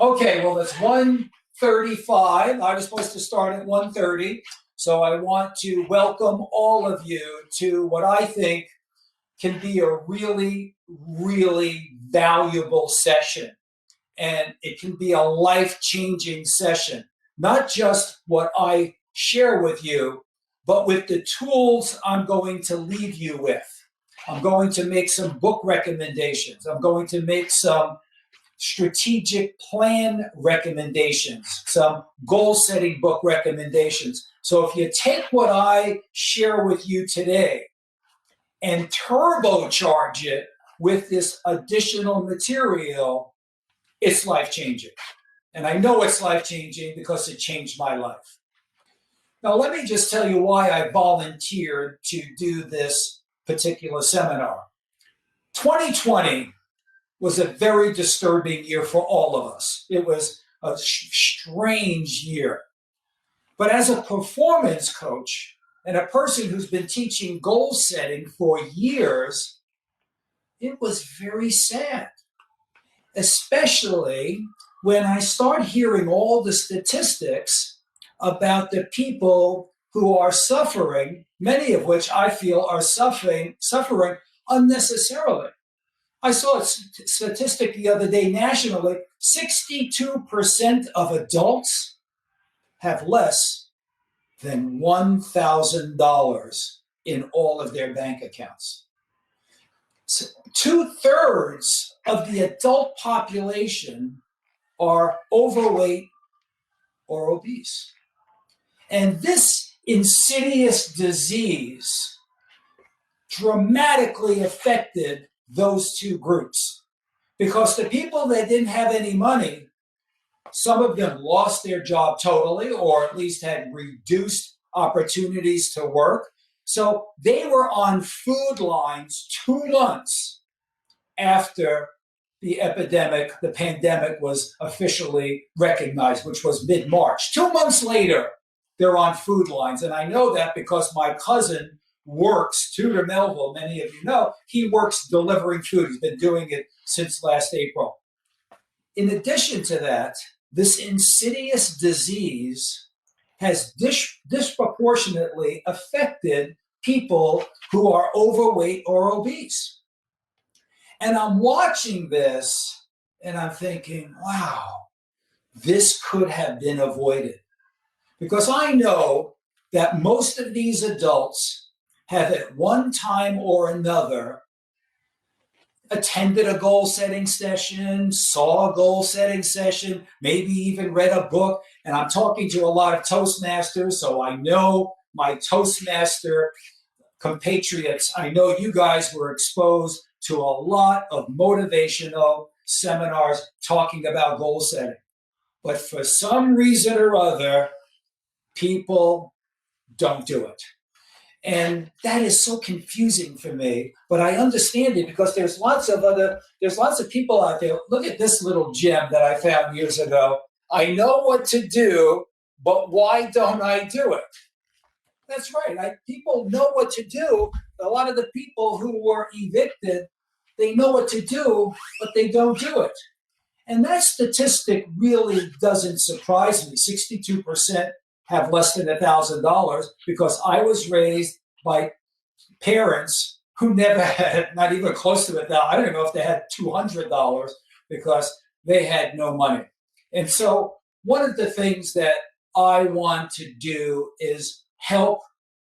Okay, well, it's 1:35. I was supposed to start at 1:30. So I want to welcome all of you to what I think can be a really, really valuable session. And it can be a life-changing session, not just what I share with you, but with the tools I'm going to leave you with. I'm going to make some book recommendations. I'm going to make some strategic plan recommendations, some goal setting book recommendations. So if you take what I share with you today and turbocharge it with this additional material, it's life changing. And I know it's life changing because it changed my life. Now, let me just tell you why I volunteered to do this particular seminar. 2020 was a very disturbing year for all of us. It was a strange year. But as a performance coach and a person who's been teaching goal setting for years, it was very sad, especially when I start hearing all the statistics about the people who are suffering, many of which I feel are suffering unnecessarily. I saw a statistic the other day nationally, 62% of adults have less than $1,000 in all of their bank accounts. So 2/3 of the adult population are overweight or obese. And this insidious disease dramatically affected those two groups because the people that didn't have any money, some of them lost their job totally or at least had reduced opportunities to work. So they were on food lines 2 months after the pandemic was officially recognized, which was mid-March. 2 months later, they're on food lines. And I know that because my cousin works, Tudor Melville, many of you know, he works delivering food. He's been doing it since last April. In addition to that, this insidious disease has disproportionately affected people who are overweight or obese. And I'm watching this and I'm thinking, wow, this could have been avoided. Because I know that most of these adults have at one time or another attended a goal setting session, saw a goal setting session, maybe even read a book. And I'm talking to a lot of Toastmasters, so I know my Toastmaster compatriots, I know you guys were exposed to a lot of motivational seminars talking about goal setting. But for some reason or other, people don't do it. And that is so confusing for me, but I understand it because there's lots of people out there. Look at this little gem that I found years ago. I know what to do, but why don't I do it? That's right. People know what to do. A lot of the people who were evicted, they know what to do, but they don't do it. And that statistic really doesn't surprise me. 62% have less than $1,000 because I was raised by parents who never had, not even close to $1,000. I don't know if they had $200 because they had no money. And so one of the things that I want to do is help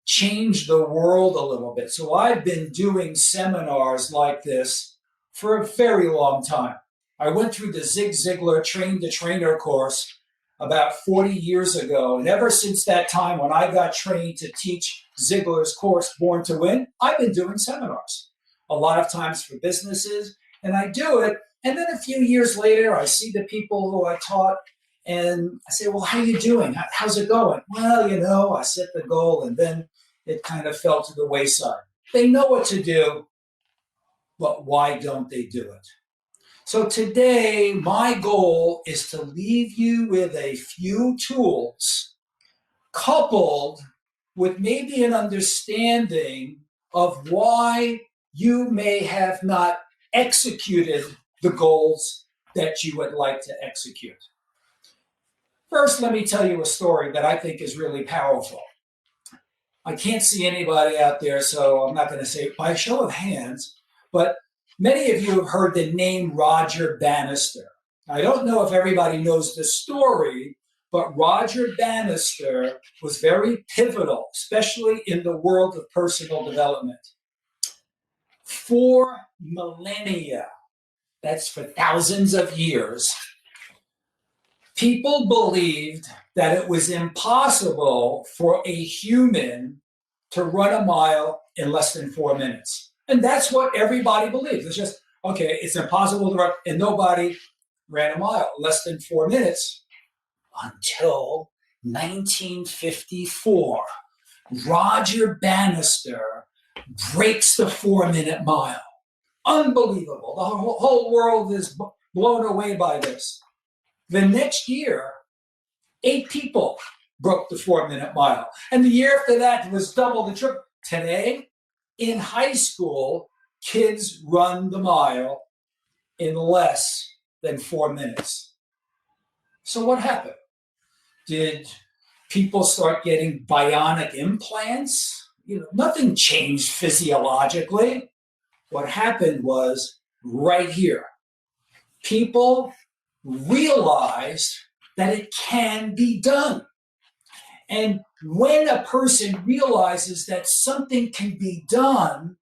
change the world a little bit. So I've been doing seminars like this for a very long time. I went through the Zig Ziglar Train the Trainer course about 40 years ago. And ever since that time, when I got trained to teach Ziglar's course, Born to Win, I've been doing seminars, a lot of times for businesses. And I do it. And then a few years later, I see the people who I taught and I say, well, how are you doing? How's it going? Well, I set the goal and then it kind of fell to the wayside. They know what to do, but why don't they do it? So today, my goal is to leave you with a few tools coupled with maybe an understanding of why you may have not executed the goals that you would like to execute. First, let me tell you a story that I think is really powerful. I can't see anybody out there, so I'm not going to say it by show of hands, but many of you have heard the name Roger Bannister. I don't know if everybody knows the story, but Roger Bannister was very pivotal, especially in the world of personal development. For millennia, that's for thousands of years, people believed that it was impossible for a human to run a mile in less than 4 minutes. And that's what everybody believes. It's just, okay, it's impossible to run, and nobody ran a mile in less than 4 minutes until 1954. Roger Bannister breaks the 4-minute mile. Unbelievable. The whole world is blown away by this. The next year, 8 people broke the 4-minute mile. And the year after that was double the triple. Today, in high school, kids run the mile in less than 4 minutes. So what happened? Did people start getting bionic implants? Nothing changed physiologically. What happened was right here. People realized that it can be done. And when a person realizes that something can be done,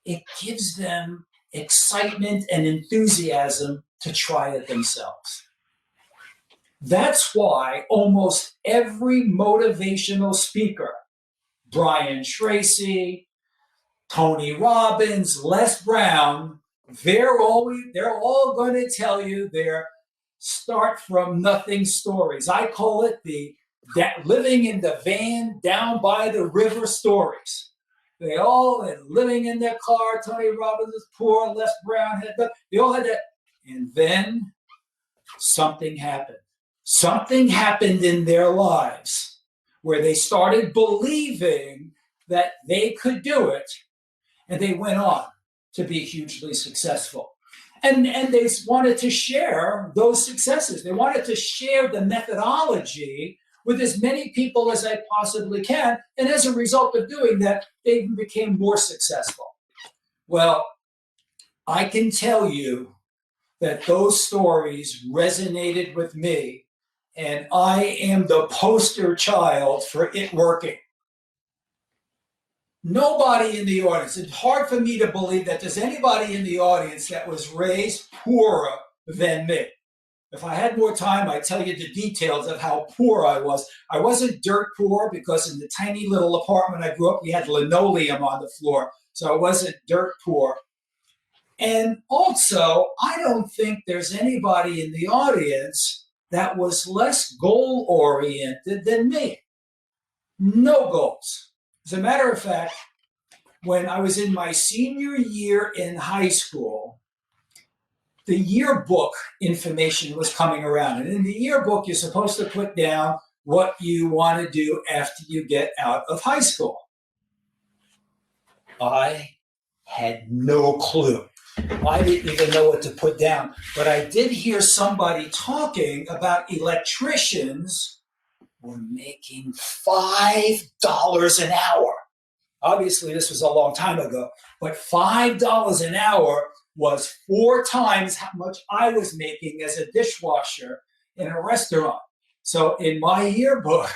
it gives them excitement and enthusiasm to try it themselves. That's why almost every motivational speaker, Brian Tracy, Tony Robbins, Les Brown, they're all going to tell you their start from nothing stories. I call it that living in the van down by the river stories. They all had living in their car. Tony Robbins was poor. Les Brown they all had that. And then something happened. Something happened in their lives where they started believing that they could do it, and they went on to be hugely successful. And they wanted to share those successes. They wanted to share the methodology with as many people as they possibly can. And as a result of doing that, they became more successful. Well, I can tell you that those stories resonated with me, and I am the poster child for it working. Nobody in the audience, it's hard for me to believe that there's anybody in the audience that was raised poorer than me. If I had more time, I'd tell you the details of how poor I was. I wasn't dirt poor because in the tiny little apartment I grew up, we had linoleum on the floor. So I wasn't dirt poor. And also, I don't think there's anybody in the audience that was less goal-oriented than me. No goals. As a matter of fact, when I was in my senior year in high school, the yearbook information was coming around. And in the yearbook, you're supposed to put down what you want to do after you get out of high school. I had no clue. I didn't even know what to put down. But I did hear somebody talking about electricians were making $5 an hour. Obviously, this was a long time ago, but $5 an hour was 4 times how much I was making as a dishwasher in a restaurant. So in my yearbook,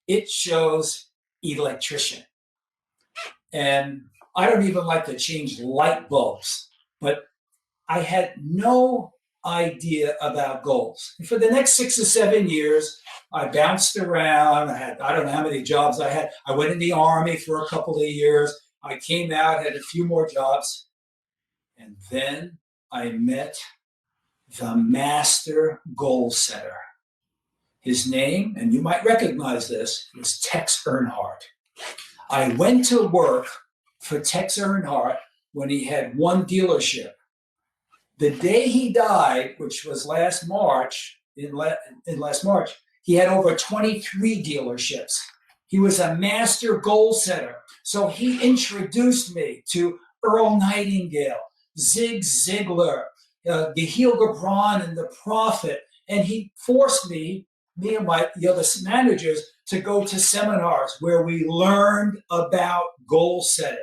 it shows electrician. And I don't even like to change light bulbs, but I had no idea about goals. And for the next 6 or 7 years, I bounced around. I don't know how many jobs I had. I went in the Army for a couple of years. I came out, had a few more jobs. And then I met the master goal setter. His name, and you might recognize this, was Tex Earnhardt. I went to work for Tex Earnhardt when he had one dealership. The day he died, which was last March, he had over 23 dealerships. He was a master goal setter. So he introduced me to Earl Nightingale, Zig Ziglar, Gehil Gibran and the Prophet, and he forced me and the other managers to go to seminars where we learned about goal setting.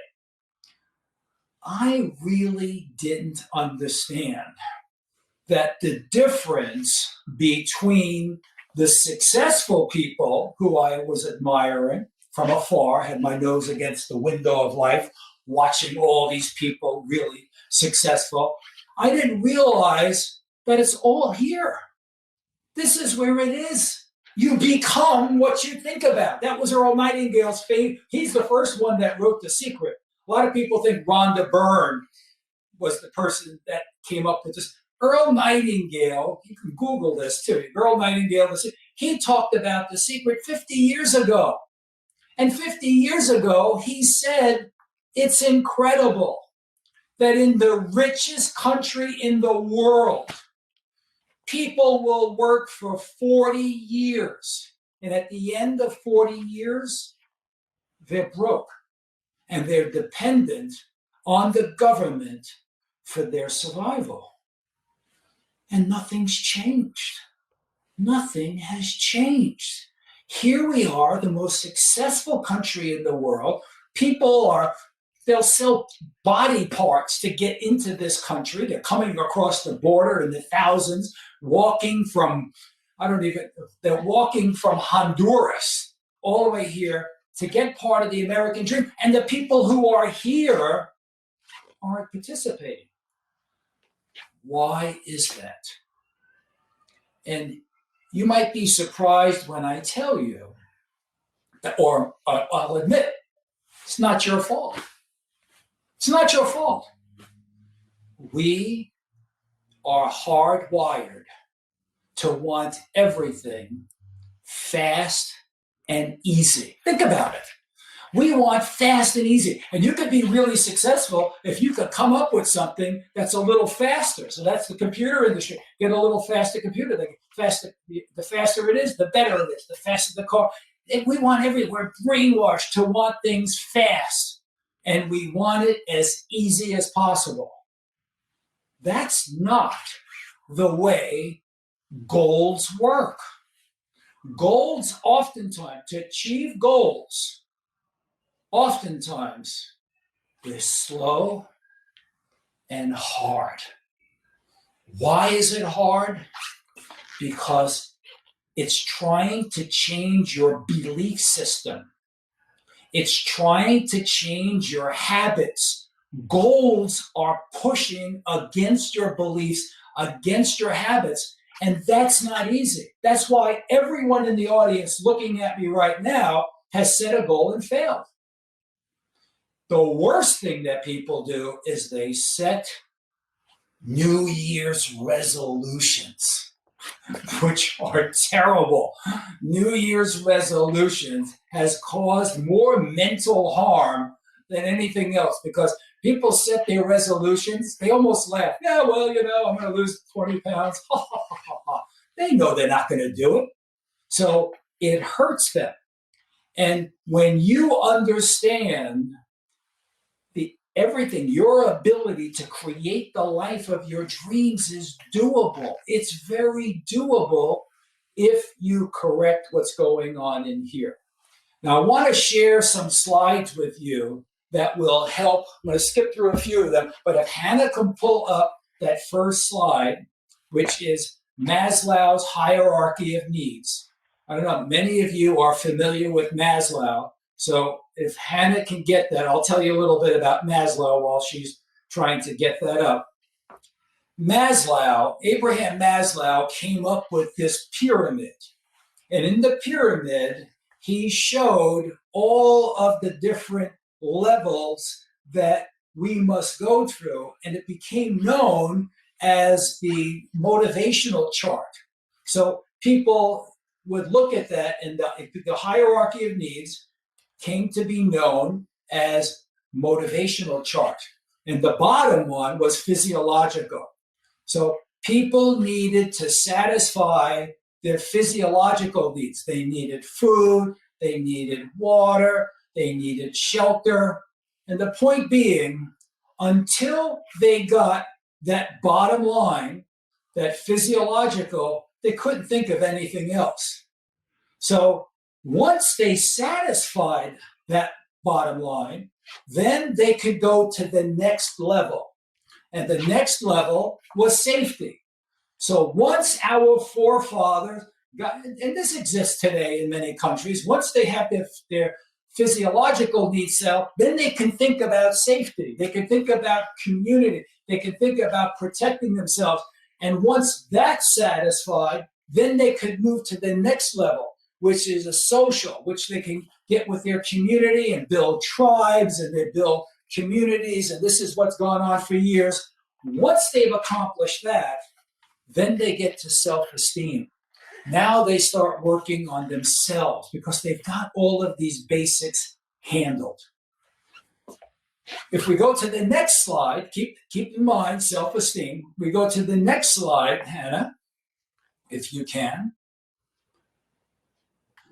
I really didn't understand that the difference between the successful people who I was admiring from afar, had my nose against the window of life, watching all these people really successful, I didn't realize that it's all here. This is where it is. You become what you think about. That was Earl Nightingale's fate. He's the first one that wrote The Secret. A lot of people think Rhonda Byrne was the person that came up with this. Earl Nightingale, you can Google this too. Earl Nightingale, he talked about The Secret 50 years ago. And 50 years ago, he said, it's incredible that in the richest country in the world, people will work for 40 years. And at the end of 40 years, they're broke. And they're dependent on the government for their survival. And nothing's changed. Nothing has changed. Here we are, the most successful country in the world. They'll sell body parts to get into this country. They're coming across the border in the thousands, walking from Honduras all the way here to get part of the American dream. And the people who are here aren't participating. Why is that? And you might be surprised when I tell you, or I'll admit, it's not your fault. It's not your fault. We are hardwired to want everything fast and easy. Think about it. We want fast and easy. And you could be really successful if you could come up with something that's a little faster. So that's the computer industry. Get a little faster computer. The faster it is, the better it is. The faster the car. We want we're brainwashed to want things fast. And we want it as easy as possible. That's not the way goals work. Goals oftentimes, to achieve goals, oftentimes is slow and hard. Why is it hard? Because it's trying to change your belief system. It's trying to change your habits. Goals are pushing against your beliefs, against your habits, and that's not easy. That's why everyone in the audience looking at me right now has set a goal and failed. The worst thing that people do is they set New Year's resolutions, which are terrible. New Year's resolutions has caused more mental harm than anything else, because people set their resolutions, they almost laugh. Yeah, well, I'm going to lose 20 pounds. They know they're not going to do it. So it hurts them. And when you understand everything, your ability to create the life of your dreams is doable. It's very doable if you correct what's going on in here. Now, I want to share some slides with you that will help. I'm going to skip through a few of them, but if Hannah can pull up that first slide, which is Maslow's hierarchy of needs. I don't know, many of you are familiar with Maslow. So if Hannah can get that, I'll tell you a little bit about Maslow while she's trying to get that up. Abraham Maslow came up with this pyramid. And in the pyramid, he showed all of the different levels that we must go through. And it became known as the motivational chart. So people would look at that, and the hierarchy of needs came to be known as motivational chart. And the bottom one was physiological. So people needed to satisfy their physiological needs. They needed food, they needed water, they needed shelter. And the point being, until they got that bottom line, that physiological, they couldn't think of anything else. So once they satisfied that bottom line, then they could go to the next level. And the next level was safety. So once our forefathers got, and this exists today in many countries, once they have their physiological needs set, then they can think about safety. They can think about community. They can think about protecting themselves. And once that's satisfied, then they could move to the next level, which is a social, which they can get with their community and build tribes, and they build communities. And this is what's gone on for years. Once they've accomplished that, then they get to self-esteem. Now they start working on themselves because they've got all of these basics handled. If we go to the next slide, keep in mind self-esteem. We go to the next slide, Hannah, if you can.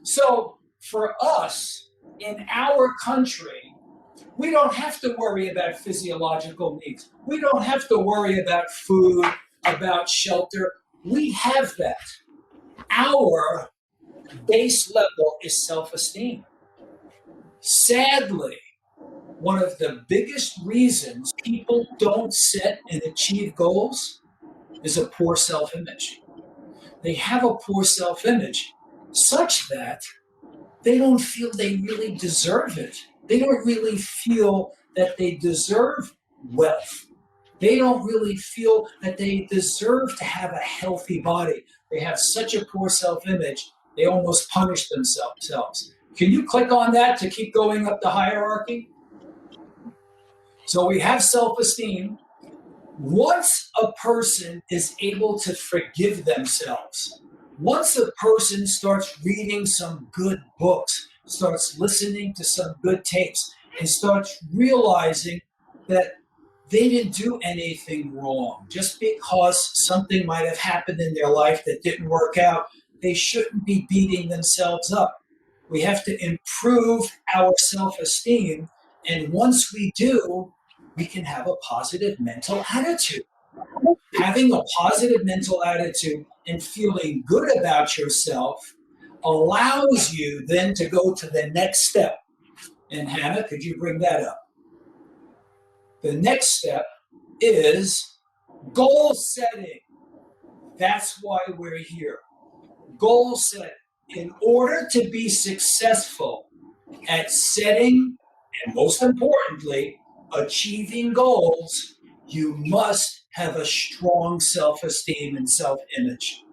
So for us, in our country, we don't have to worry about physiological needs. We don't have to worry about food, about shelter. We have that. Our base level is self-esteem. Sadly, one of the biggest reasons people don't set and achieve goals is a poor self-image. They have a poor self-image such that they don't feel they really deserve it. They don't really feel that they deserve wealth. They don't really feel that they deserve to have a healthy body. They have such a poor self-image, they almost punish themselves. Can you click on that to keep going up the hierarchy? So we have self-esteem. Once a person is able to forgive themselves, once a person starts reading some good books, starts listening to some good tapes, and starts realizing that they didn't do anything wrong. Just because something might have happened in their life that didn't work out, they shouldn't be beating themselves up. We have to improve our self-esteem, and once we do, we can have a positive mental attitude. Having a positive mental attitude and feeling good about yourself allows you then to go to the next step. And Hannah, could you bring that up? The next step is goal setting. That's why we're here. Goal setting. In order to be successful at setting, and most importantly, achieving goals, you must have a strong self-esteem and self-image.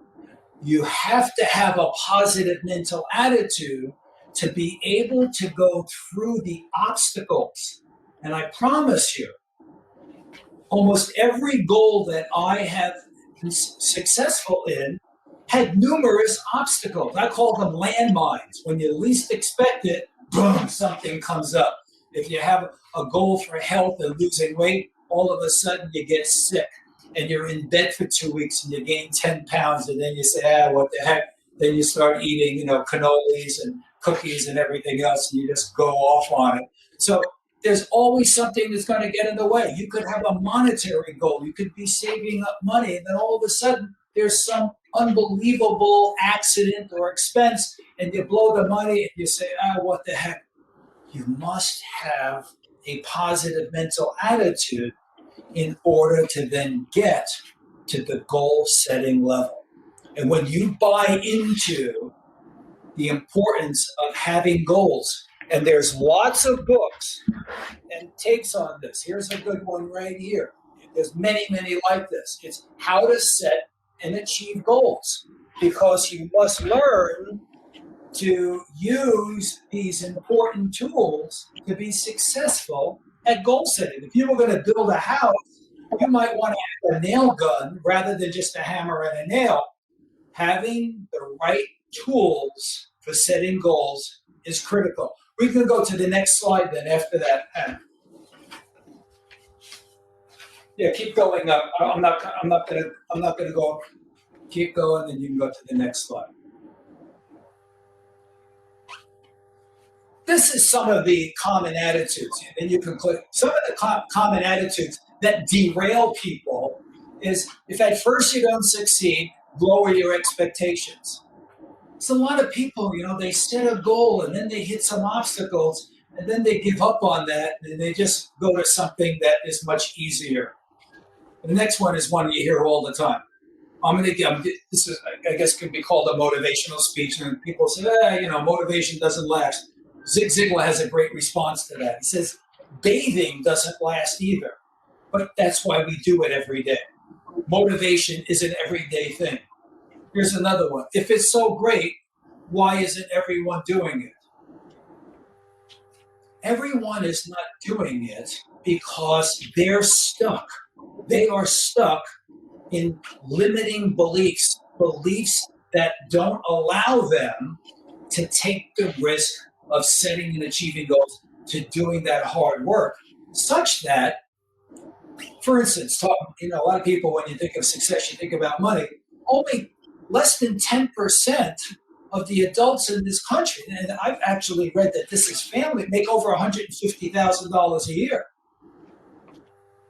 You have to have a positive mental attitude to be able to go through the obstacles. And I promise you, almost every goal that I have been successful in had numerous obstacles. I call them landmines. When you least expect it, boom, something comes up. If you have a goal for health and losing weight, all of a sudden you get sick and you're in bed for 2 weeks and you gain 10 pounds, and then you say, what the heck? Then you start eating, cannolis and cookies and everything else, and you just go off on it. So there's always something that's going to get in the way. You could have a monetary goal. You could be saving up money, and then all of a sudden there's some unbelievable accident or expense, and you blow the money and you say, what the heck? You must have a positive mental attitude in order to then get to the goal-setting level. And when you buy into the importance of having goals, and there's lots of books and takes on this. Here's a good one right here. There's many, many like this. It's how to set and achieve goals, because you must learn to use these important tools to be successful at goal setting. If you were going to build a house, you might want to have a nail gun rather than just a hammer and a nail. Having the right tools for setting goals is critical. We can go to the next slide then after that. Yeah, keep going up. I'm not gonna go. Keep going, and you can go to the next slide. This is some of the common attitudes, and you can click some of the common attitudes that derail people is if at first you don't succeed, lower your expectations. So a lot of people, they set a goal and then they hit some obstacles and then they give up on that and they just go to something that is much easier. The next one is one you hear all the time. This is, I guess, could be called a motivational speech, and people say, motivation doesn't last. Zig Ziglar has a great response to that. He says, bathing doesn't last either, but that's why we do it every day. Motivation is an everyday thing. Here's another one. If it's so great, why isn't everyone doing it? Everyone is not doing it because they're stuck. They are stuck in limiting beliefs that don't allow them to take the risk of setting and achieving goals, to doing that hard work, such that, for instance, a lot of people, when you think of success, you think about money. Only less than 10% of the adults in this country, and I've actually read that this is family, make over $150,000 a year.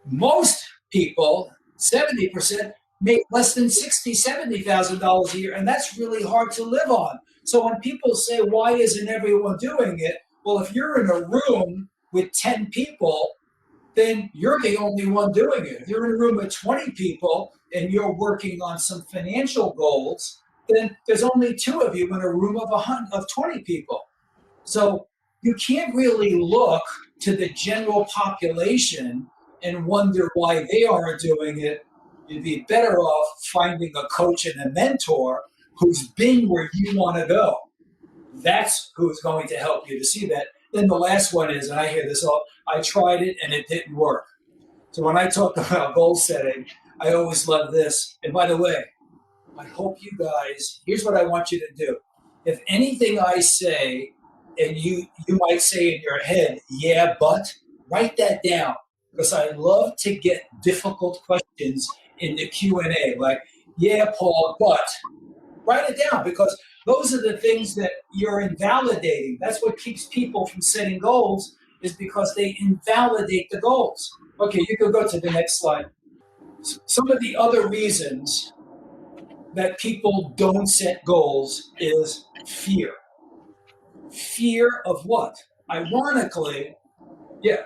Most people, 70%, make less than $60,000, $70,000 a year, and that's really hard to live on. So when people say, why isn't everyone doing it? Well, if you're in a room with 10 people, then you're the only one doing it. If you're in a room with 20 people and you're working on some financial goals, then there's only 2 of you in a room of 20 people. So you can't really look to the general population and wonder why they aren't doing it. You'd be better off finding a coach and a mentor who's been where you want to go. That's who's going to help you to see that. Then the last one is, and I hear this all, I tried it and it didn't work. So when I talk about goal setting, I always love this. And by the way, I hope you guys, here's what I want you to do. If anything I say, and you might say in your head, yeah, but, write that down. Because I love to get difficult questions in the Q&A, like, yeah, Paul, but. Write it down, because those are the things that you're invalidating. That's what keeps people from setting goals, is because they invalidate the goals. Okay, you can go to the next slide. Some of the other reasons that people don't set goals is fear. Fear of what? Ironically,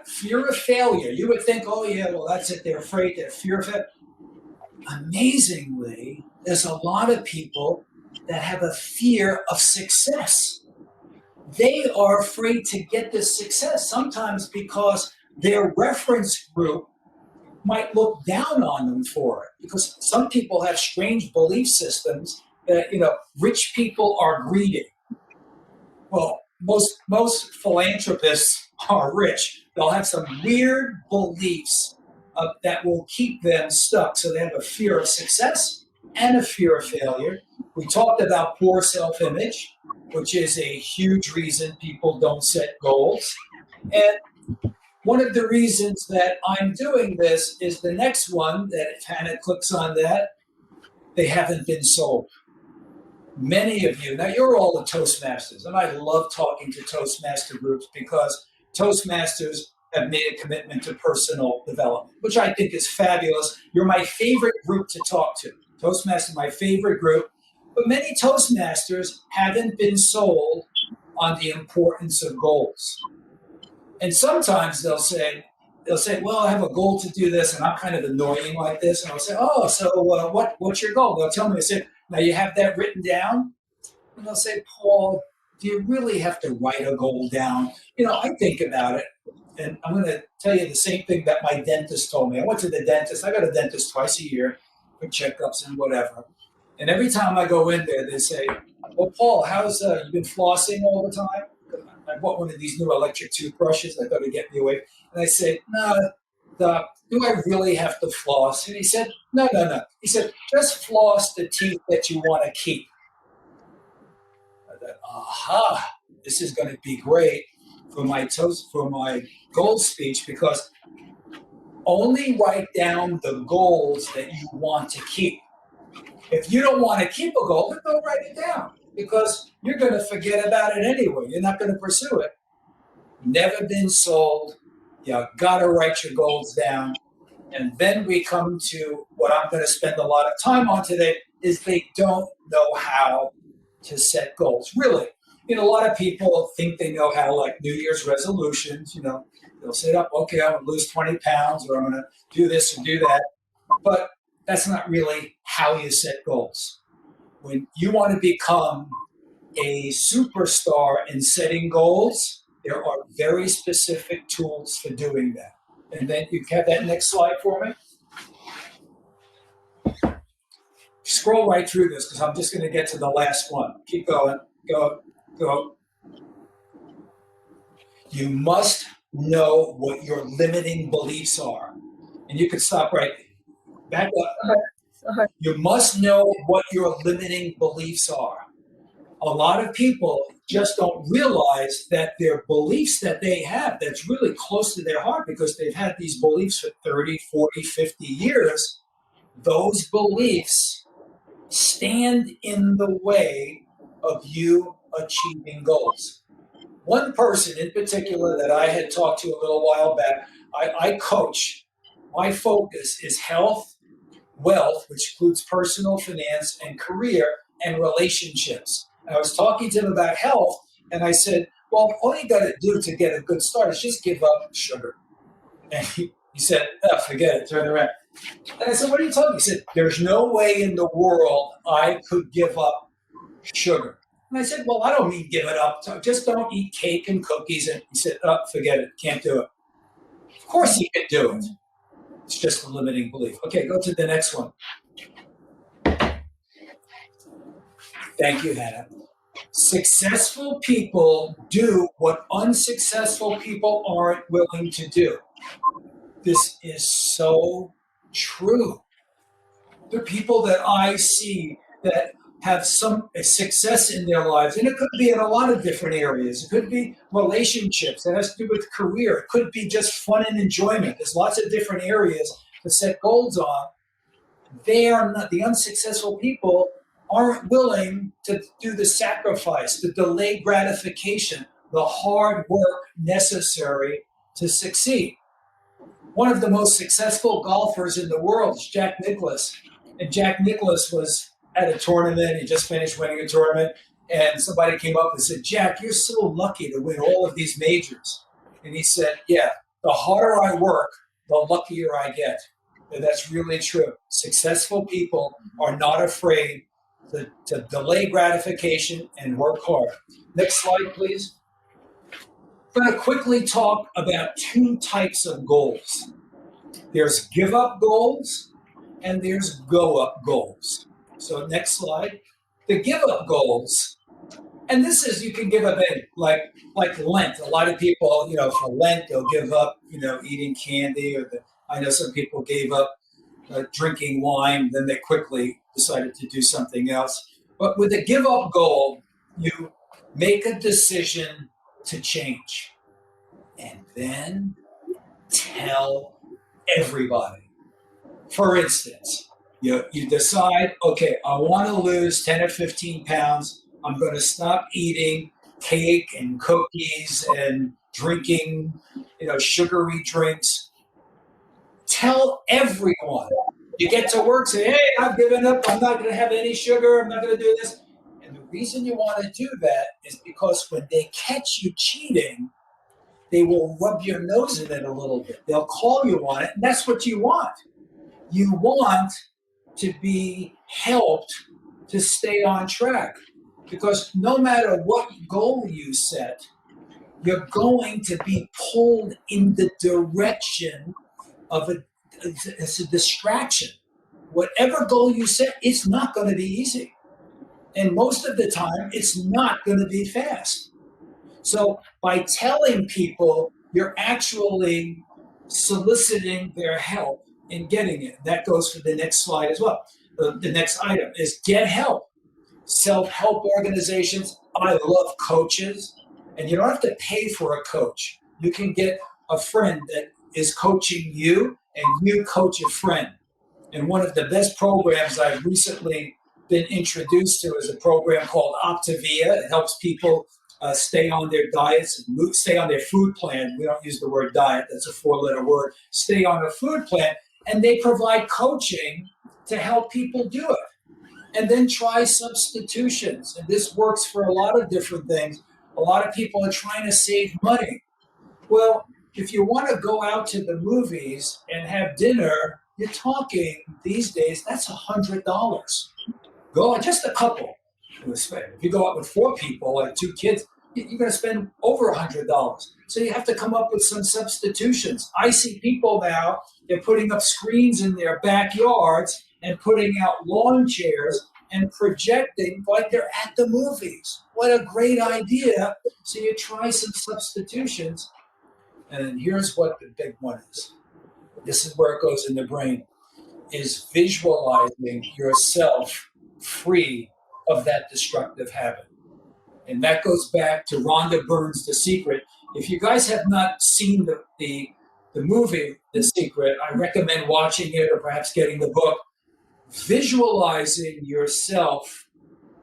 fear of failure. You would think, oh yeah, well that's it, they're afraid, they're fear of it. Amazingly, there's a lot of people that have a fear of success. They are afraid to get this success, sometimes because their reference group might look down on them for it. Because some people have strange belief systems that, rich people are greedy. Well, most philanthropists are rich. They'll have some weird beliefs that will keep them stuck. So they have a fear of success and a fear of failure. We talked about poor self-image, which is a huge reason people don't set goals. And one of the reasons that I'm doing this is the next one, that if Hannah clicks on that, they haven't been sold. Many of you, now you're all the Toastmasters, and I love talking to Toastmaster groups because Toastmasters have made a commitment to personal development, which I think is fabulous. You're my favorite group to talk to. Toastmasters, my favorite group. But many Toastmasters haven't been sold on the importance of goals. And sometimes they'll say, well, I have a goal to do this, and I'm kind of annoying like this. And I'll say, oh, so what's your goal? They'll tell me, I said, now you have that written down? And they'll say, Paul, do you really have to write a goal down? I think about it. And I'm going to tell you the same thing that my dentist told me. I went to the dentist. I got a dentist twice a year for checkups and whatever. And every time I go in there, they say, well, Paul, how's you been flossing all the time? I bought one of these new electric toothbrushes. I thought it'd get me away. And I said, no, Doc, do I really have to floss? And he said, no. He said, just floss the teeth that you want to keep. I thought, aha, this is going to be great for my goal speech, because only write down the goals that you want to keep. If you don't want to keep a goal, then don't write it down, because you're going to forget about it anyway. You're not going to pursue it. Never been sold. You got to write your goals down. And then we come to what I'm going to spend a lot of time on today is they don't know how to set goals. Really, a lot of people think they know how, like New Year's resolutions, they'll say, up, okay, I'm going to lose 20 pounds or I'm going to do this and do that. But that's not really how you set goals. When you want to become a superstar in setting goals, there are very specific tools for doing that. And then you have that next slide for me. Scroll right through this because I'm just going to get to the last one. Keep going. Go. You must know what your limiting beliefs are. And you can stop right. Back up. You must know what your limiting beliefs are. A lot of people just don't realize that their beliefs that they have that's really close to their heart because they've had these beliefs for 30, 40, 50 years, those beliefs stand in the way of you achieving goals. One person in particular that I had talked to a little while back, I coach. My focus is health, wealth, which includes personal finance and career and relationships. I was talking to him about health, and I said, well, all you got to do to get a good start is just give up sugar. And he said, oh, forget it, turn around. And I said, what are you talking about? He said, there's no way in the world I could give up sugar. And I said, well, I don't mean give it up. Just don't eat cake and cookies. And he said, oh, forget it, can't do it. Of course he could do it. It's just a limiting belief. Okay, go to the next one. Thank you, Hannah. Successful people do what unsuccessful people aren't willing to do. This is so true. The people that I see that have some success in their lives, and it could be in a lot of different areas. It could be relationships. It has to do with career. It could be just fun and enjoyment. There's lots of different areas to set goals on. They are not, the unsuccessful people aren't willing to do the sacrifice, the delayed gratification, the hard work necessary to succeed. One of the most successful golfers in the world is Jack Nicklaus. And Jack Nicklaus was at a tournament. He just finished winning a tournament. And somebody came up and said, Jack, you're so lucky to win all of these majors. And he said, yeah, the harder I work, the luckier I get. And that's really true. Successful people are not afraid to delay gratification and work hard. Next slide, please. I'm going to quickly talk about two types of goals. There's give up goals and there's go up goals. So next slide. The give up goals, and this is, you can give up any, like Lent. A lot of people, for Lent, they'll give up, eating candy, or I know some people gave up drinking wine, then they quickly decided to do something else. But with a give up goal, you make a decision to change and then tell everybody. For instance, you decide, okay, I want to lose 10 or 15 pounds. I'm going to stop eating cake and cookies and drinking, sugary drinks. Tell everyone. You get to work, say, hey, I've given up. I'm not going to have any sugar. I'm not going to do this. And the reason you want to do that is because when they catch you cheating, they will rub your nose in it a little bit. They'll call you on it, and that's what you want. You want to be helped to stay on track, because no matter what goal you set, you're going to be pulled in the direction of it's a distraction. Whatever goal you set, it's not going to be easy. And most of the time, it's not going to be fast. So by telling people, you're actually soliciting their help in getting it. That goes for the next slide as well. The next item is get help. Self-help organizations. I love coaches. And you don't have to pay for a coach. You can get a friend that is coaching you, and you coach a friend. And one of the best programs I've recently been introduced to is a program called Optavia. It helps people stay on their diets and stay on their food plan. We don't use the word diet. That's a 4-letter word. Stay on a food plan. and they provide coaching to help people do it. And then try substitutions. And this works for a lot of different things. A lot of people are trying to save money. Well, if you want to go out to the movies and have dinner, you're talking these days, that's $100. Go on, just a couple. If you go out with 4 people, like 2 kids, you're going to spend over $100. So you have to come up with some substitutions. I see people now, they're putting up screens in their backyards and putting out lawn chairs and projecting like they're at the movies. What a great idea. So you try some substitutions. And here's what the big one is. This is where it goes in the brain, is visualizing yourself free of that destructive habit. And that goes back to Rhonda Byrne's The Secret. If you guys have not seen the movie The Secret, I recommend watching it or perhaps getting the book. Visualizing yourself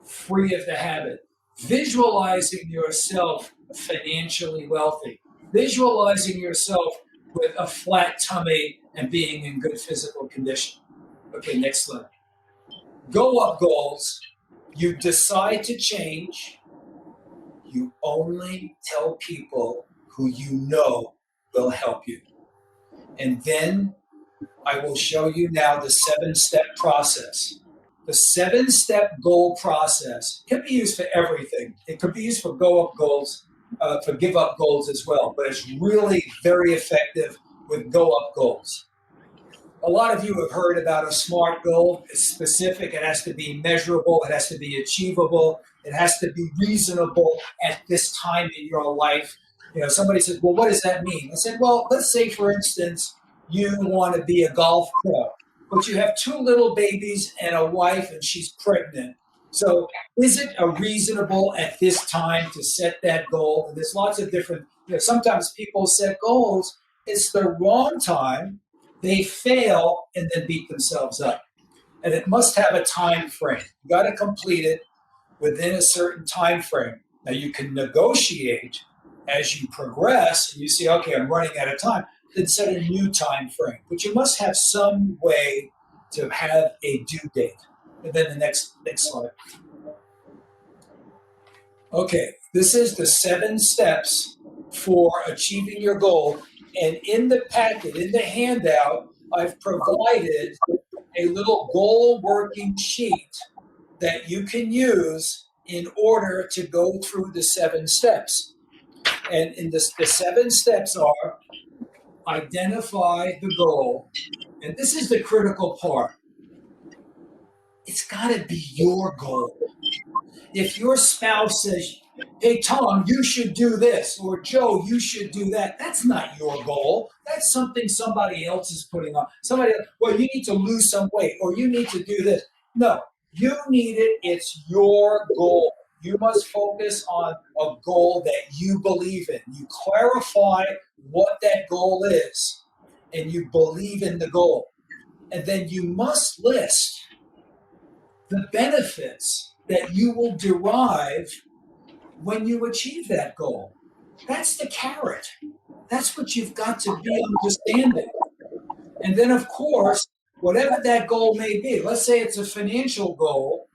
free of the habit. Visualizing yourself financially wealthy. Visualizing yourself with a flat tummy and being in good physical condition. Okay, next slide. Go up goals. You decide to change. You only tell people who you know will help you. And then I will show you now the 7-step process. The 7-step goal process can be used for everything. It could be used for go up goals, for give up goals as well, but it's really very effective with go up goals. A lot of you have heard about a SMART goal. It's specific. It has to be measurable. It has to be achievable. It has to be reasonable at this time in your life. You know, somebody says, well, what does that mean? I said, well, let's say, for instance, you want to be a golf pro, but you have 2 little babies and a wife and she's pregnant. So is it reasonable at this time to set that goal? And there's lots of different, sometimes people set goals. It's the wrong time. They fail and then beat themselves up. And it must have a time frame. You got to complete it within a certain time frame. Now you can negotiate as you progress and you see, okay, I'm running out of time, then set a new time frame. But you must have some way to have a due date. And then the next slide. Okay, this is the 7 steps for achieving your goal. And in the packet, in the handout, I've provided a little goal working sheet that you can use in order to go through the 7 steps. And in the 7 steps are identify the goal. And this is the critical part. It's got to be your goal. If your spouse says, hey, Tom, you should do this, or Joe, you should do that, that's not your goal. That's something somebody else is putting on. Somebody else, well, you need to lose some weight, or you need to do this. No, you need it. It's your goal. You must focus on a goal that you believe in. You clarify what that goal is, and you believe in the goal. And then you must list the benefits that you will derive when you achieve that goal. That's the carrot. That's what you've got to be understanding. And then, of course, whatever that goal may be, let's say it's a financial goal,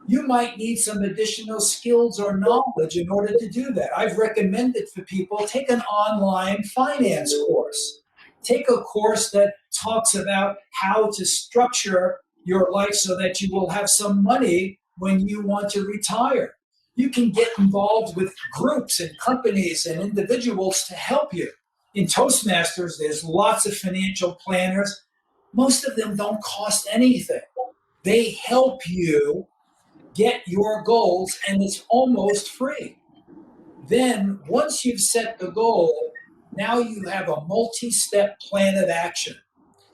you might need some additional skills or knowledge in order to do that. I've recommended for people, take an online finance course. Take a course that talks about how to structure your life so that you will have some money when you want to retire. You can get involved with groups and companies and individuals to help you. In Toastmasters, there's lots of financial planners. Most of them don't cost anything. They help you get your goals, and it's almost free. Then, once you've set the goal, now you have a multi-step plan of action.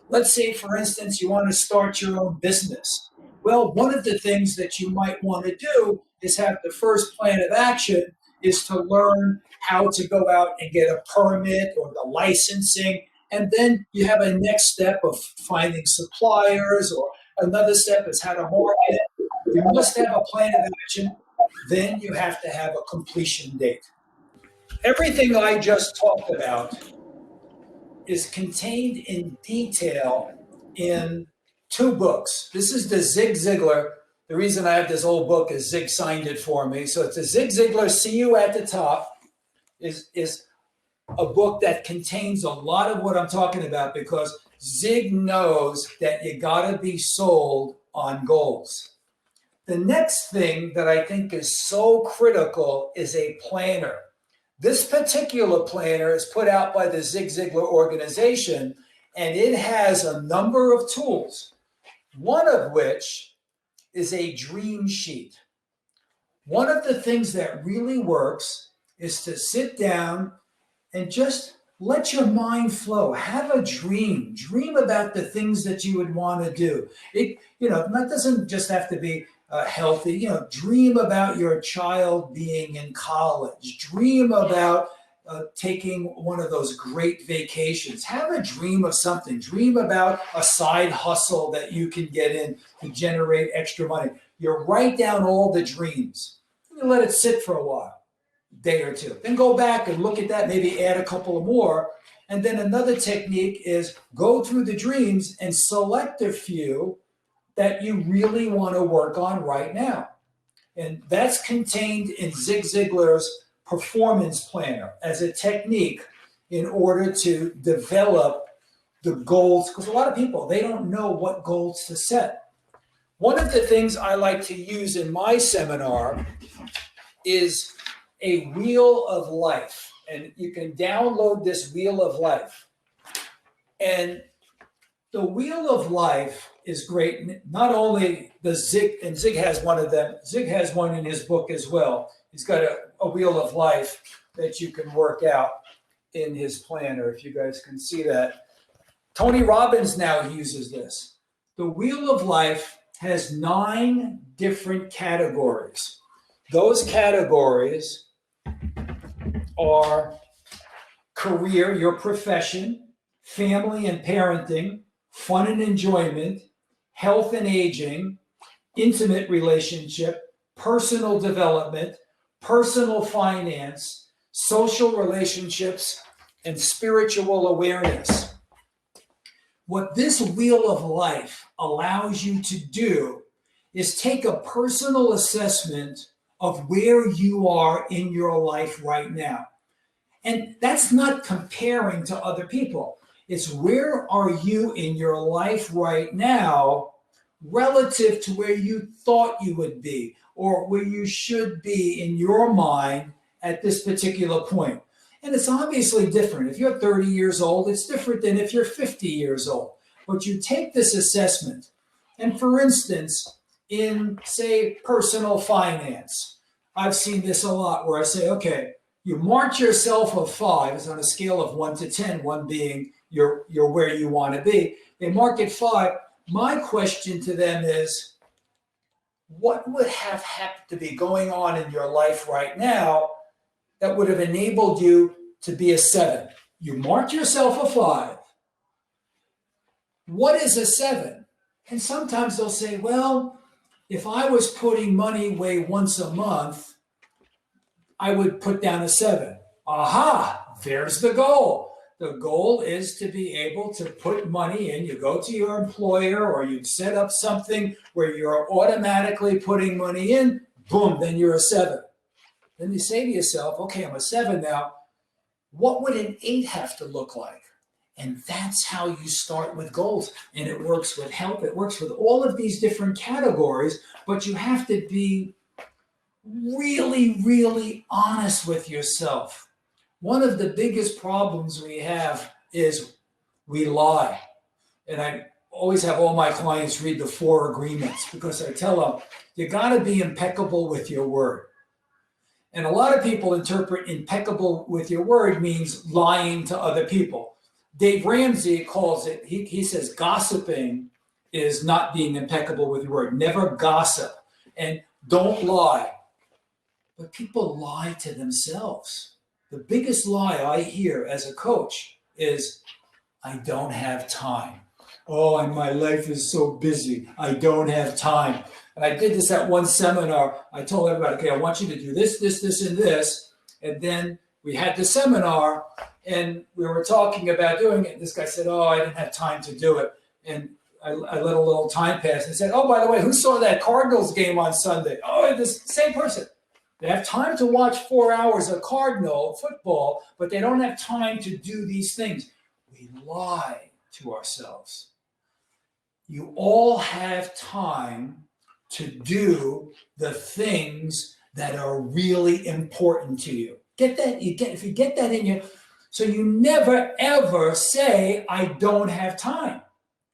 Let's say, for instance, you want to start your own business. Well, one of the things that you might want to do is have the first plan of action is to learn how to go out and get a permit or the licensing. And then you have a next step of finding suppliers, or another step is how to market. You must have a plan of action. Then you have to have a completion date. Everything I just talked about is contained in detail in 2 books. This is the Zig Ziglar. The reason I have this old book is Zig signed it for me. So it's a Zig Ziglar, See You at the Top, is a book that contains a lot of what I'm talking about, because Zig knows that you got to be sold on goals. The next thing that I think is so critical is a planner. This particular planner is put out by the Zig Ziglar organization, and it has a number of tools, one of which is a dream sheet. One of the things that really works is to sit down and just let your mind flow. Have a dream. Dream about the things that you would want to do. That doesn't just have to be healthy. Dream about your child being in college. Dream about taking one of those great vacations. Have a dream of something. Dream about a side hustle that you can get in to generate extra money. You write down all the dreams. You let it sit for a while, a day or two. Then go back and look at that, maybe add a couple of more. And then another technique is go through the dreams and select a few that you really want to work on right now. And that's contained in Zig Ziglar's performance planner as a technique in order to develop the goals, because a lot of people, they don't know what goals to set. One of the things I like to use in my seminar is a wheel of life, and you can download this wheel of life. And the wheel of life is great. Not only the Zig, and Zig has one of them, Zig has one in his book as well. He's got a wheel of life that you can work out in his planner, if you guys can see that. Tony Robbins now uses this. The wheel of life has 9 different categories. Those categories are career, your profession, family and parenting, fun and enjoyment, health and aging, intimate relationship, personal development, personal finance, social relationships, and spiritual awareness. What this wheel of life allows you to do is take a personal assessment of where you are in your life right now. And that's not comparing to other people. It's where are you in your life right now relative to where you thought you would be or where you should be in your mind at this particular point. And it's obviously different. If you're 30 years old, it's different than if you're 50 years old. But you take this assessment, and for instance, in, say, personal finance, I've seen this a lot where I say, okay, you mark yourself a 5. It's on a scale of 1 to 10, 1 being you're where you want to be. They mark it 5. My question to them is, what would have happened to be going on in your life right now that would have enabled you to be a 7? You marked yourself a 5. What is a 7? And sometimes they'll say, well, if I was putting money away once a month, I would put down a 7. Aha, there's the goal. The goal is to be able to put money in. You go to your employer or you set up something where you're automatically putting money in, boom, then you're a 7. Then you say to yourself, okay, I'm a 7 now. What would an 8 have to look like? And that's how you start with goals. And it works with health. It works with all of these different categories, but you have to be really, really honest with yourself. One of the biggest problems we have is we lie. And I always have all my clients read the 4 agreements because I tell them, you got to be impeccable with your word. And a lot of people interpret impeccable with your word means lying to other people. Dave Ramsey calls it, he says gossiping is not being impeccable with your word. Never gossip and don't lie. But people lie to themselves. The biggest lie I hear as a coach is, I don't have time. Oh, and my life is so busy. I don't have time. And I did this at one seminar. I told everybody, okay, I want you to do this, this, this, and this. And then we had the seminar and we were talking about doing it. This guy said, oh, I didn't have time to do it. And I let a little time pass and said, oh, by the way, who saw that Cardinals game on Sunday? Oh, this same person. They have time to watch 4 hours of Cardinal football, but they don't have time to do these things. We lie to ourselves. You all have time to do the things that are really important to you. Get that? If you get that in you, so you never ever say, I don't have time.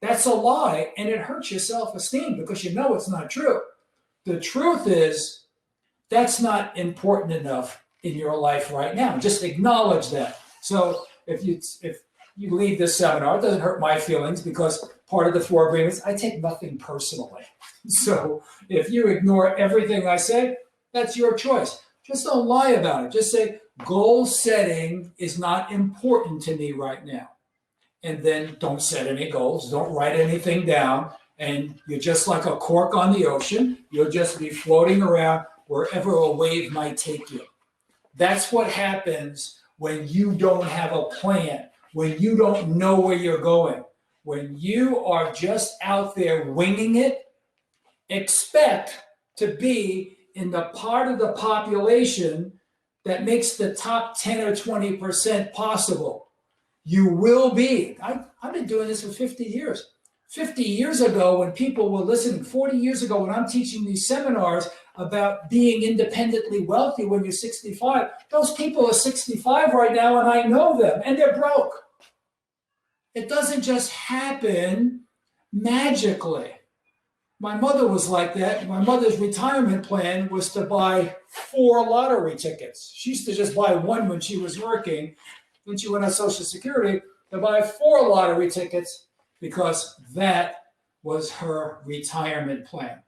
That's a lie, and it hurts your self-esteem because you know it's not true. The truth is, that's not important enough in your life right now. Just acknowledge that. So if you leave this seminar, it doesn't hurt my feelings because part of the 4 agreements, I take nothing personally. So if you ignore everything I say, that's your choice. Just don't lie about it. Just say, goal setting is not important to me right now. And then don't set any goals. Don't write anything down. And you're just like a cork on the ocean. You'll just be floating around wherever a wave might take you. That's what happens when you don't have a plan, when you don't know where you're going. When you are just out there winging it, expect to be in the part of the population that makes the top 10 or 20% possible. You will be. I've been doing this for 50 years. 50 years ago, when people were listening, 40 years ago, when I'm teaching these seminars about being independently wealthy when you're 65, those people are 65 right now, and I know them, and they're broke. It doesn't just happen magically. My mother was like that. My mother's retirement plan was to buy 4 lottery tickets. She used to just buy one when she was working. Then she went on Social Security to buy 4 lottery tickets because that was her retirement plan.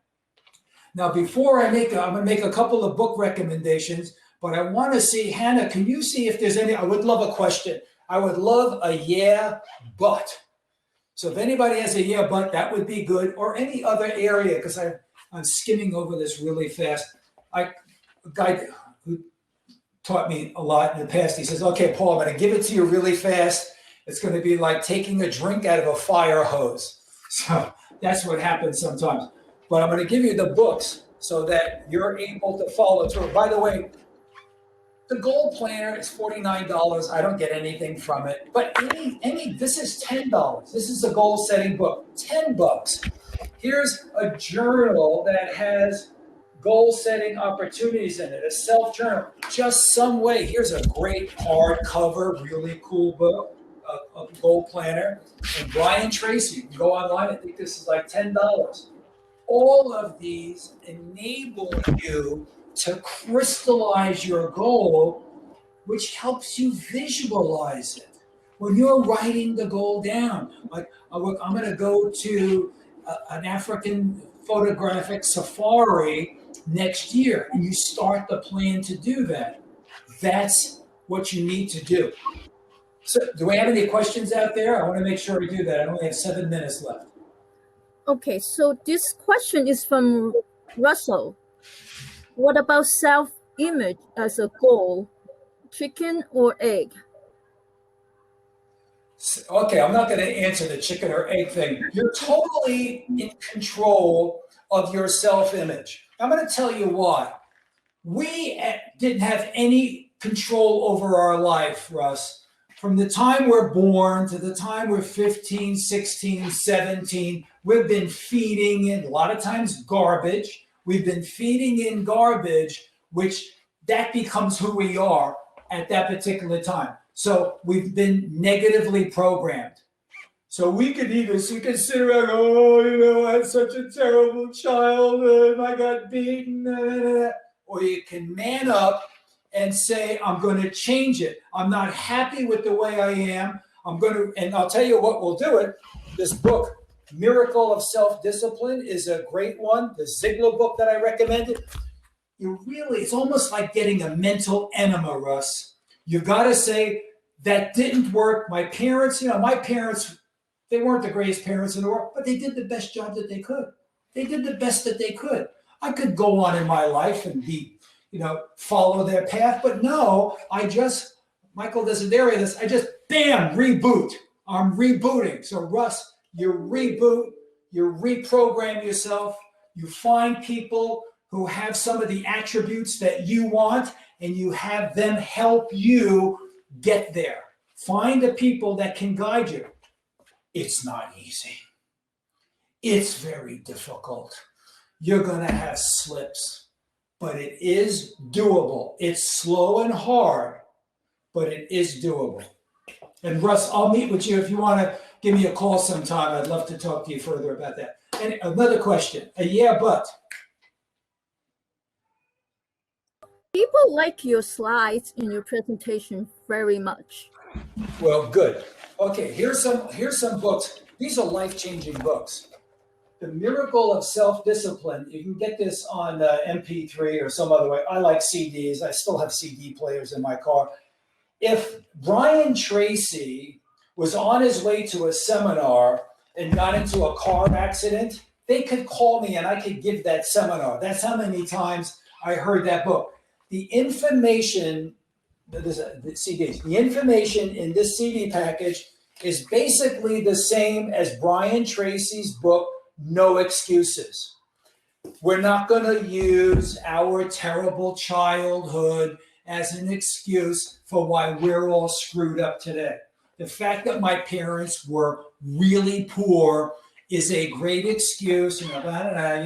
Now, before I'm going to make a couple of book recommendations, but I want to see, Hannah, can you see if there's any, I would love a question. I would love a yeah, but. So if anybody has a yeah, but, that would be good, or any other area, because I'm skimming over this really fast. A guy who taught me a lot in the past, he says, okay, Paul, I'm going to give it to you really fast. It's going to be like taking a drink out of a fire hose. So that's what happens sometimes. But I'm going to give you the books so that you're able to follow through. By the way, the goal planner is $49. I don't get anything from it. But this is $10. This is a goal setting book, $10. Here's a journal that has goal setting opportunities in it, a self journal, just some way. Here's a great hardcover, really cool book, a goal planner. And Brian Tracy, you can go online. I think this is like $10. All of these enable you to crystallize your goal, which helps you visualize it. When you're writing the goal down, like I'm going to go to an African photographic safari next year, and you start the plan to do that. That's what you need to do. So do we have any questions out there? I want to make sure we do that. I only have 7 minutes left. Okay, so this question is from Russell. What about self-image as a goal? Chicken or egg? Okay, I'm not going to answer the chicken or egg thing. You're totally in control of your self-image. I'm going to tell you why. We didn't have any control over our life, Russ. From the time we're born to the time we're 15, 16, 17, we've been feeding in, a lot of times, garbage. We've been feeding in garbage, which that becomes who we are at that particular time. So we've been negatively programmed. So we could sit around and go, oh, I had such a terrible childhood, I got beaten, or you can man up and say, I'm going to change it. I'm not happy with the way I am. And I'll tell you what will do it. This book, Miracle of Self-Discipline, is a great one. The Ziegler book that I recommended. It's almost like getting a mental enema, Russ. You got to say, that didn't work. My parents, they weren't the greatest parents in the world, but they did the best job that they could. They did the best that they could. I could go on in my life and be, follow their path. But no, Michael Desiderius, bam, reboot. I'm rebooting. So Russ, you reboot, you reprogram yourself, you find people who have some of the attributes that you want, and you have them help you get there. Find the people that can guide you. It's not easy. It's very difficult. You're going to have slips, but it is doable. It's slow and hard, but it is doable. And Russ, I'll meet with you if you want to give me a call sometime. I'd love to talk to you further about that. And another question, but. People like your slides in your presentation very much. Well, good. Okay, here's some books. These are life-changing books. The Miracle of Self-Discipline. You can get this on MP3 or some other way. I like CDs. I still have CD players in my car. If Brian Tracy was on his way to a seminar and got into a car accident, they could call me and I could give that seminar. That's how many times I heard that book. The information, the CDs, the information in this CD package is basically the same as Brian Tracy's book, No Excuses. We're not going to use our terrible childhood as an excuse for why we're all screwed up today. The fact that my parents were really poor is a great excuse. When I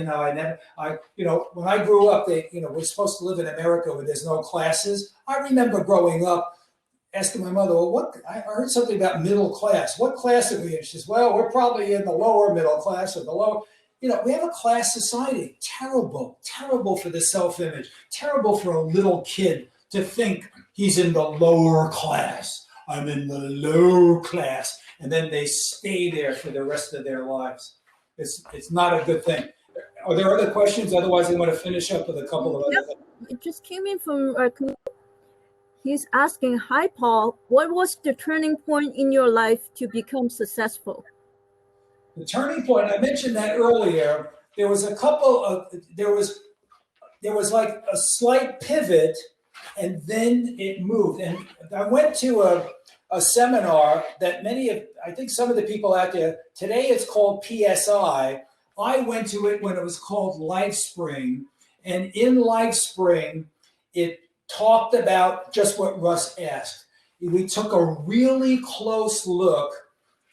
grew up, we're supposed to live in America where there's no classes. I remember growing up asking my mother, well, I heard something about middle class. What class are we in? She says, well, we're probably in the lower middle class or the lower. We have a class society. Terrible for the self-image. Terrible for a little kid to think he's in the lower class. I'm in the low class. And then they stay there for the rest of their lives. It's not a good thing. Are there other questions? Otherwise, I want to finish up with a couple of other things. It just came in from he's asking, hi, Paul, what was the turning point in your life to become successful? The turning point, I mentioned that earlier. There was there was like a slight pivot, and then it moved. And I went to a seminar that I think some of the people out there, today it's called PSI. I went to it when it was called LifeSpring. And in LifeSpring, it talked about just what Russ asked. We took a really close look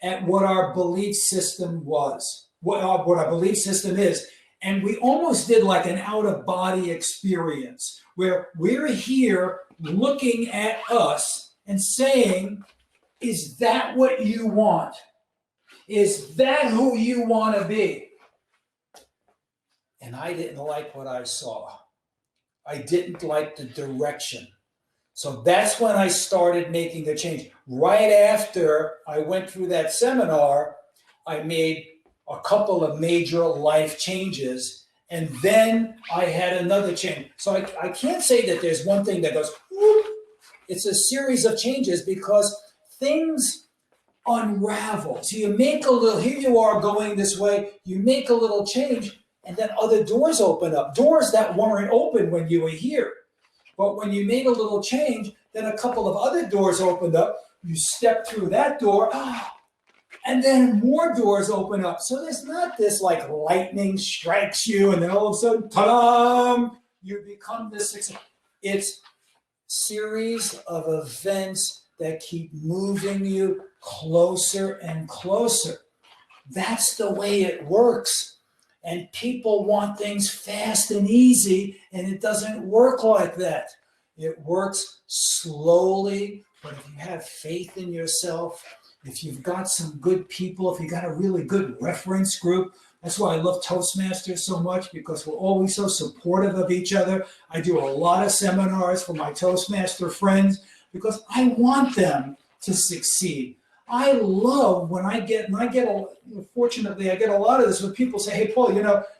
at what our belief system was, what our belief system is. And we almost did like an out-of-body experience where we're here looking at us and saying, is that what you want? Is that who you want to be? And I didn't like what I saw. I didn't like the direction. So that's when I started making a change. Right after I went through that seminar, I made a couple of major life changes, and then I had another change. So I can't say that there's one thing that goes, whoop. It's a series of changes because things unravel. So you make a little, here you are going this way, you make a little change, and then other doors open up, doors that weren't open when you were here. But when you made a little change, then a couple of other doors opened up, you step through that door, and then more doors open up. So there's not this like lightning strikes you and then all of a sudden, ta-da, you become this success. It's series of events that keep moving you closer and closer. That's the way it works. And people want things fast and easy, and it doesn't work like that. It works slowly, but if you have faith in yourself, if you've got some good people, if you got a really good reference group, that's why I love Toastmasters so much, because we're always so supportive of each other. I do a lot of seminars for my Toastmaster friends because I want them to succeed. I love when fortunately I get a lot of this when people say, hey, Paul,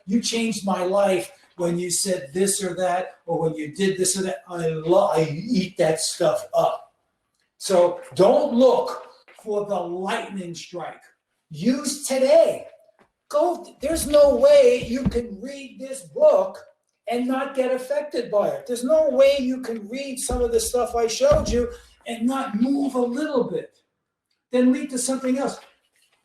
you changed my life when you said this or that, or when you did this or that. I eat that stuff up. So don't look for the lightning strike. Use today. There's no way you can read this book and not get affected by it. There's no way you can read some of the stuff I showed you and not move a little bit. Then lead to something else.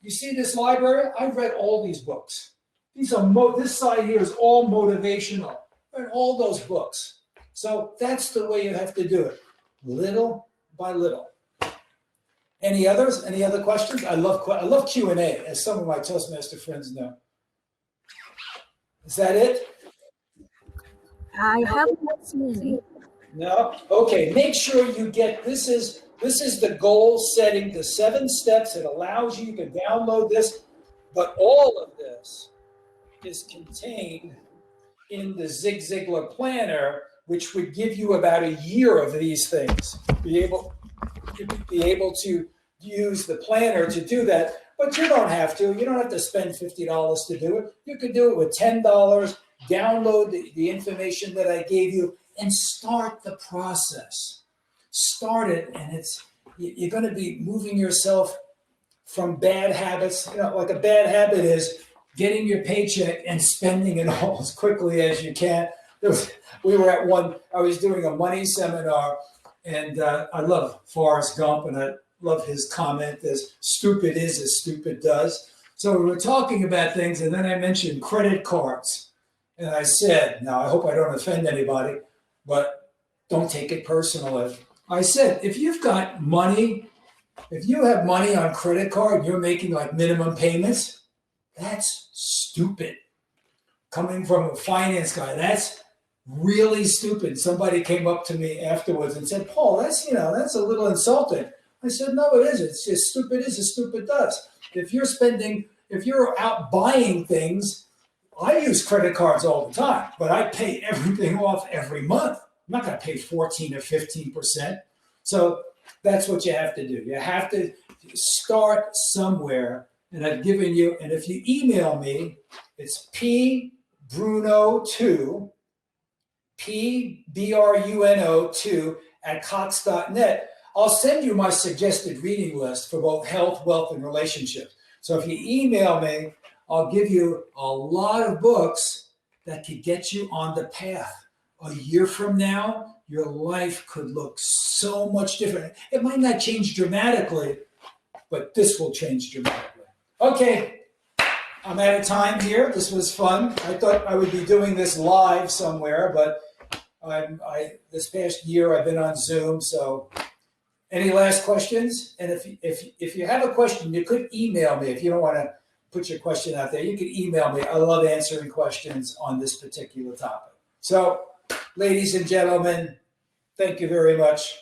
You see this library? I've read all these books. These are this side here is all motivational. I read all those books. So that's the way you have to do it, little by little. Any others? Any other questions? I love Q&A, as some of my Toastmaster friends know. Is that it? I haven't seen any. No? Okay, make sure you get, this is the goal setting, the 7 steps. It allows you to download this, but all of this is contained in the Zig Ziglar planner, which would give you about a year of these things. Be able to use the planner to do that, but you don't have to. You don't have to spend $50 to do it. You could do it with $10, download the information that I gave you, and start the process. Start it, and you're going to be moving yourself from bad habits. You know, like a bad habit is getting your paycheck and spending it all as quickly as you can. We were at one, I was doing a money seminar, and I love Forrest Gump, and I love his comment, as stupid is as stupid does. So we were talking about things, and then I mentioned credit cards. And I said, now I hope I don't offend anybody, but don't take it personally. I said, if you've got money, if you have money on credit card and you're making like minimum payments, that's stupid. Coming from a finance guy, that's really stupid. Somebody came up to me afterwards and said, Paul, that's a little insulting. I said, no, it isn't. It's just stupid is as stupid does. If you're out buying things, I use credit cards all the time, but I pay everything off every month. I'm not going to pay 14 or 15%. So that's what you have to do. You have to start somewhere. And I've given you, and if you email me, it's pbruno2, pbruno2 @cox.net. I'll send you my suggested reading list for both health, wealth, and relationships. So if you email me, I'll give you a lot of books that could get you on the path. A year from now, your life could look so much different. It might not change dramatically, but this will change dramatically. Okay, I'm out of time here. This was fun. I thought I would be doing this live somewhere, but this past year I've been on Zoom. So any last questions? And if you have a question, you could email me. If you don't want to put your question out there, you can email me. I love answering questions on this particular topic. So, ladies and gentlemen, thank you very much.